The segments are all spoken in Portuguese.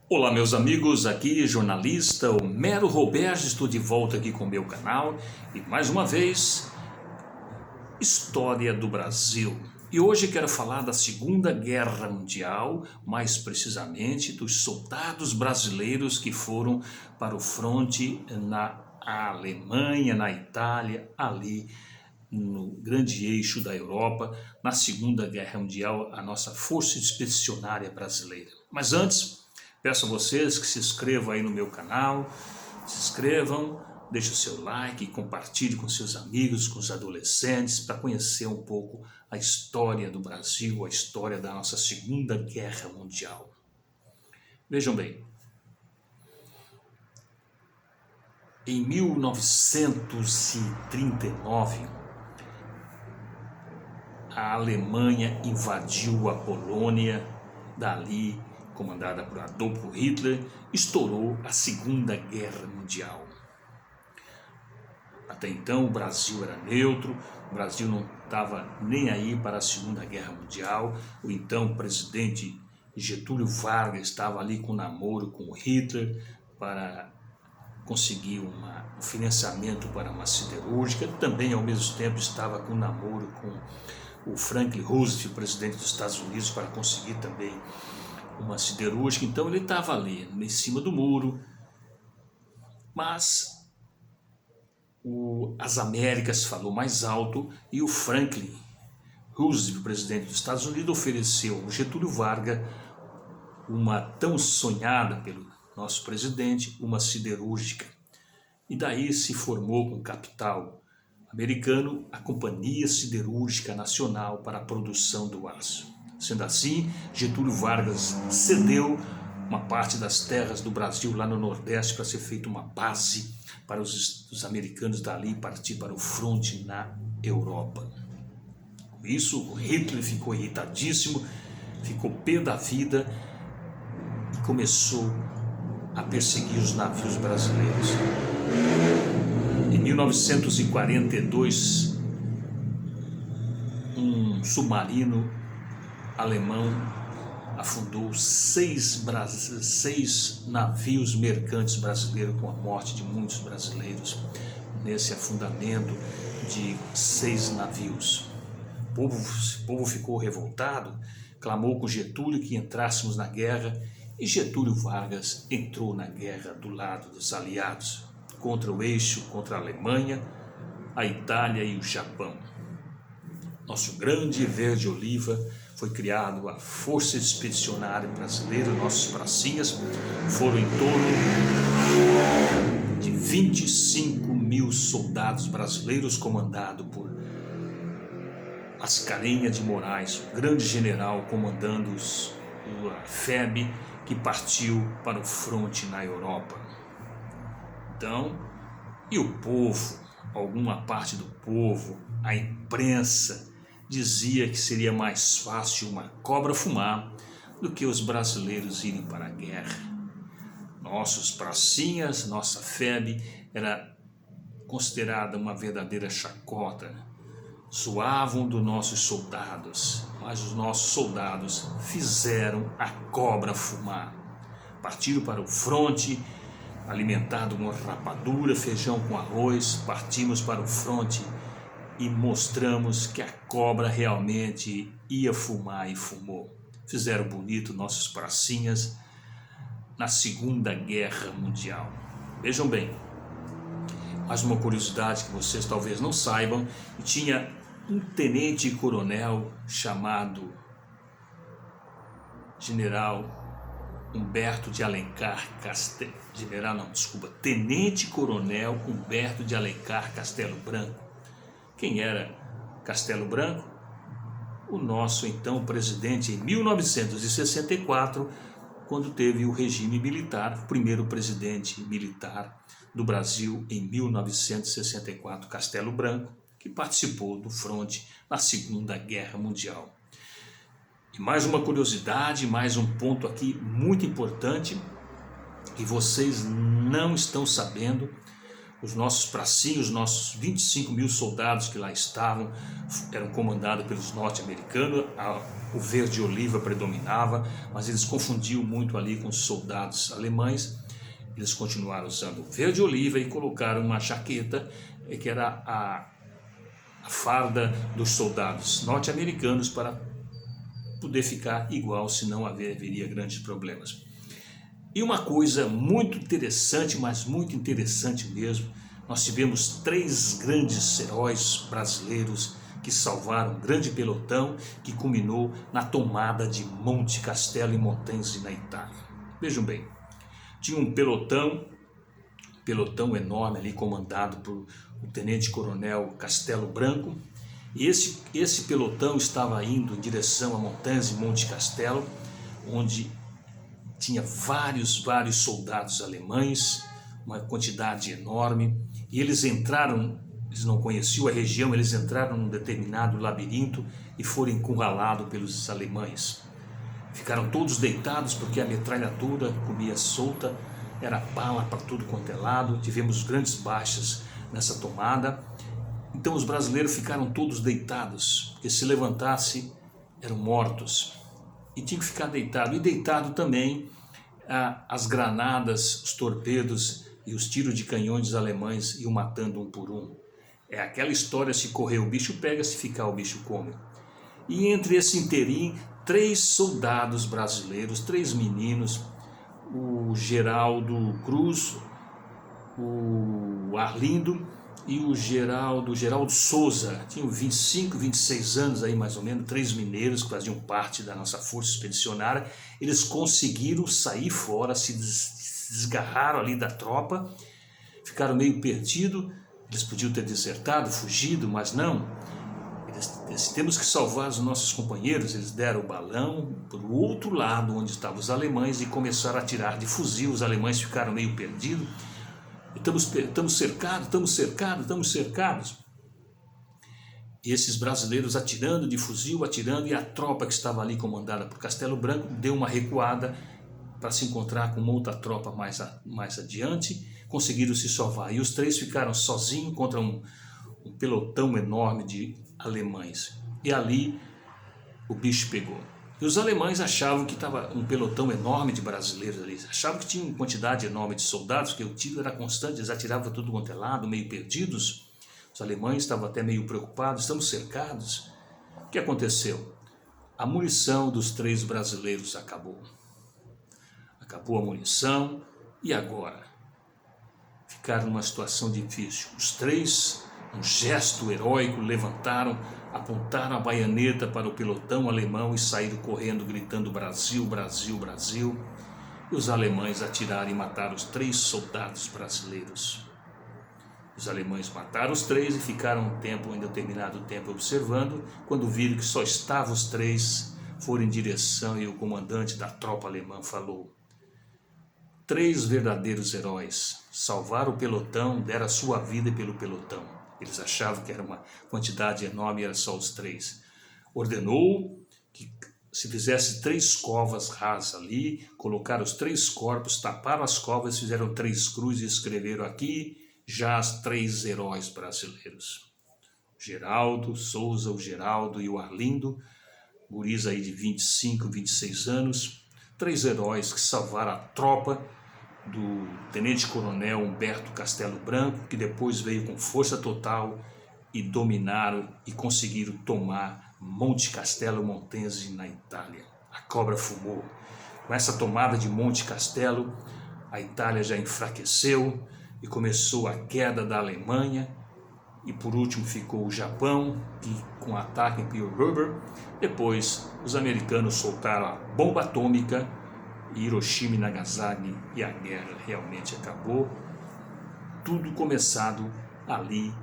Olá meus amigos, aqui jornalista Homero Roberge, estou de volta aqui com o meu canal e mais uma vez, História do Brasil. E hoje quero falar da Segunda Guerra Mundial, mais precisamente dos soldados brasileiros que foram para o fronte na Alemanha, na Itália, ali no grande eixo da Europa, na Segunda Guerra Mundial, a nossa Força Expedicionária Brasileira. Mas antes, peço a vocês que se inscrevam aí no meu canal, se inscrevam, deixe o seu like e compartilhe com seus amigos, com os adolescentes, para conhecer um pouco a história do Brasil, a história da nossa Segunda Guerra Mundial. Vejam bem, em 1939, a Alemanha invadiu a Polônia, dali, comandada por Adolf Hitler, estourou a Segunda Guerra Mundial. Até então o Brasil era neutro, o Brasil não estava nem aí para a Segunda Guerra Mundial. O então presidente Getúlio Vargas estava ali com namoro com Hitler para conseguir um financiamento para uma siderúrgica. Também ao mesmo tempo estava com namoro com o Franklin Roosevelt, presidente dos Estados Unidos, para conseguir também uma siderúrgica. Então ele estava ali em cima do muro, mas as Américas falou mais alto e o Franklin Roosevelt, presidente dos Estados Unidos, ofereceu ao Getúlio Vargas uma tão sonhada pelo nosso presidente, uma siderúrgica. E daí se formou com capital americano a Companhia Siderúrgica Nacional para a Produção do Aço. Sendo assim, Getúlio Vargas cedeu uma parte das terras do Brasil lá no Nordeste para ser feita uma base para os americanos dali partir para o fronte na Europa. Com isso, o Hitler ficou irritadíssimo, ficou pé da vida e começou a perseguir os navios brasileiros. Em 1942, um submarino alemão afundou seis navios mercantes brasileiros, com a morte de muitos brasileiros nesse afundamento de 6 navios. O povo ficou revoltado, clamou com Getúlio que entrássemos na guerra, e Getúlio Vargas entrou na guerra do lado dos aliados, contra o eixo, contra a Alemanha, a Itália e o Japão. Nosso grande verde-oliva foi criado a Força Expedicionária Brasileira. Nossos pracinhas foram em torno de 25 mil soldados brasileiros, comandado por Mascarenhas de Moraes, o grande general comandando a FEB, que partiu para o fronte na Europa. Então, e o povo, alguma parte do povo, a imprensa, dizia que seria mais fácil uma cobra fumar do que os brasileiros irem para a guerra. Nossos pracinhas, nossa FEB era considerada uma verdadeira chacota. Zoavam dos nossos soldados, mas os nossos soldados fizeram a cobra fumar. Partiram para o fronte, alimentado com rapadura, feijão com arroz. Partimos para o fronte e mostramos que a cobra realmente ia fumar e fumou. Fizeram bonito nossos pracinhas na Segunda Guerra Mundial. Vejam bem, mais uma curiosidade que vocês talvez não saibam, tinha um tenente-coronel chamado General Humberto de Alencar Tenente-Coronel Humberto de Alencar Castelo Branco. Quem era Castelo Branco? O nosso então presidente em 1964, quando teve o regime militar, o primeiro presidente militar do Brasil em 1964, Castelo Branco, que participou do fronte na Segunda Guerra Mundial. E mais uma curiosidade, mais um ponto aqui muito importante que vocês não estão sabendo: os nossos pracinhos, os nossos 25 mil soldados que lá estavam, eram comandados pelos norte-americanos, o verde oliva predominava, mas eles confundiam muito ali com os soldados alemães. Eles continuaram usando o verde oliva e colocaram uma jaqueta que era a farda dos soldados norte-americanos para poder ficar igual, senão haveria grandes problemas. E uma coisa muito interessante, mas muito interessante mesmo, nós tivemos 3 grandes heróis brasileiros que salvaram um grande pelotão que culminou na tomada de Monte Castelo em Montese, na Itália. Vejam bem, tinha um pelotão enorme ali comandado por o tenente-coronel Castelo Branco, e esse pelotão estava indo em direção a Montese, Monte Castelo, onde tinha vários soldados alemães, uma quantidade enorme, e eles não conheciam a região, eles entraram num determinado labirinto e foram encurralados pelos alemães. Ficaram todos deitados porque a metralhadora comia solta, era bala para tudo quanto é lado, tivemos grandes baixas nessa tomada. Então os brasileiros ficaram todos deitados, porque se levantasse eram mortos. E tinha que ficar deitado. E deitado também as granadas, os torpedos e os tiros de canhões alemães iam matando um por um. É aquela história, se correr o bicho pega, se ficar o bicho come. E entre esse interim, 3 soldados brasileiros, 3 meninos, o Geraldo Cruz, o Arlindo e o Geraldo Souza, tinham 25, 26 anos aí mais ou menos, 3 mineiros que faziam parte da nossa força expedicionária. Eles conseguiram sair fora, se desgarraram ali da tropa, ficaram meio perdidos. Eles podiam ter desertado, fugido, mas não. Eles temos que salvar os nossos companheiros. Eles deram o balão para o outro lado onde estavam os alemães e começaram a atirar de fuzil. Os alemães ficaram meio perdidos. Estamos cercados. E esses brasileiros atirando de fuzil, e a tropa que estava ali comandada por Castelo Branco deu uma recuada para se encontrar com uma outra tropa mais adiante, conseguiram se salvar. E os 3 ficaram sozinhos contra um pelotão enorme de alemães. E ali o bicho pegou. E os alemães achavam que estava um pelotão enorme de brasileiros ali, achavam que tinha uma quantidade enorme de soldados, porque o tiro era constante, eles atiravam tudo quanto é lado, meio perdidos. Os alemães estavam até meio preocupados, estamos cercados. O que aconteceu? A munição dos 3 brasileiros acabou. Acabou a munição e agora? Ficaram numa situação difícil. Os 3, um gesto heróico, levantaram, apontaram a baioneta para o pelotão alemão e saíram correndo, gritando Brasil, Brasil, Brasil. E os alemães atiraram e mataram os 3 soldados brasileiros. Os alemães mataram os 3 e ficaram um determinado tempo observando. Quando viram que só estavam os 3, foram em direção e o comandante da tropa alemã falou: 3 verdadeiros heróis salvaram o pelotão, deram a sua vida pelo pelotão. Eles achavam que era uma quantidade enorme e era só os 3. Ordenou que se fizesse 3 covas rasas ali, colocaram os 3 corpos, taparam as covas, fizeram 3 cruzes e escreveram aqui já os 3 heróis brasileiros. O Geraldo Souza, o Geraldo e o Arlindo, guris aí de 25, 26 anos, 3 heróis que salvaram a tropa do tenente-coronel Humberto Castelo Branco, que depois veio com força total e dominaram e conseguiram tomar Monte Castelo Montese na Itália. A cobra fumou. Com essa tomada de Monte Castelo, a Itália já enfraqueceu e começou a queda da Alemanha, e por último ficou o Japão, que com o ataque em Pearl Harbor. Depois os americanos soltaram a bomba atômica, Hiroshima e Nagasaki, e a guerra realmente acabou. Tudo começado ali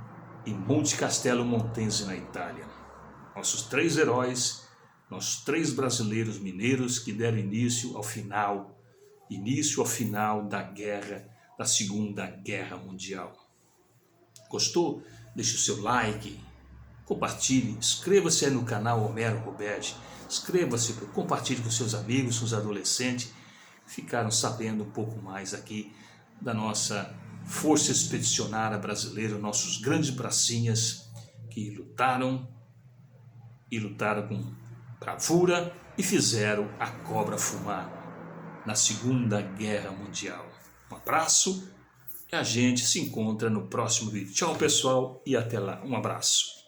em Monte Castelo Montese, na Itália. Nossos 3 heróis, nossos 3 brasileiros mineiros que deram início ao final da guerra, da Segunda Guerra Mundial. Gostou? Deixe o seu like, compartilhe, inscreva-se aí no canal Homero Roberge, inscreva-se, compartilhe com seus amigos, com os adolescentes, que ficaram sabendo um pouco mais aqui da nossa Força Expedicionária Brasileira, nossos grandes bracinhas que lutaram com bravura e fizeram a cobra fumar na Segunda Guerra Mundial. Um abraço e a gente se encontra no próximo vídeo. Tchau, pessoal, e até lá. Um abraço.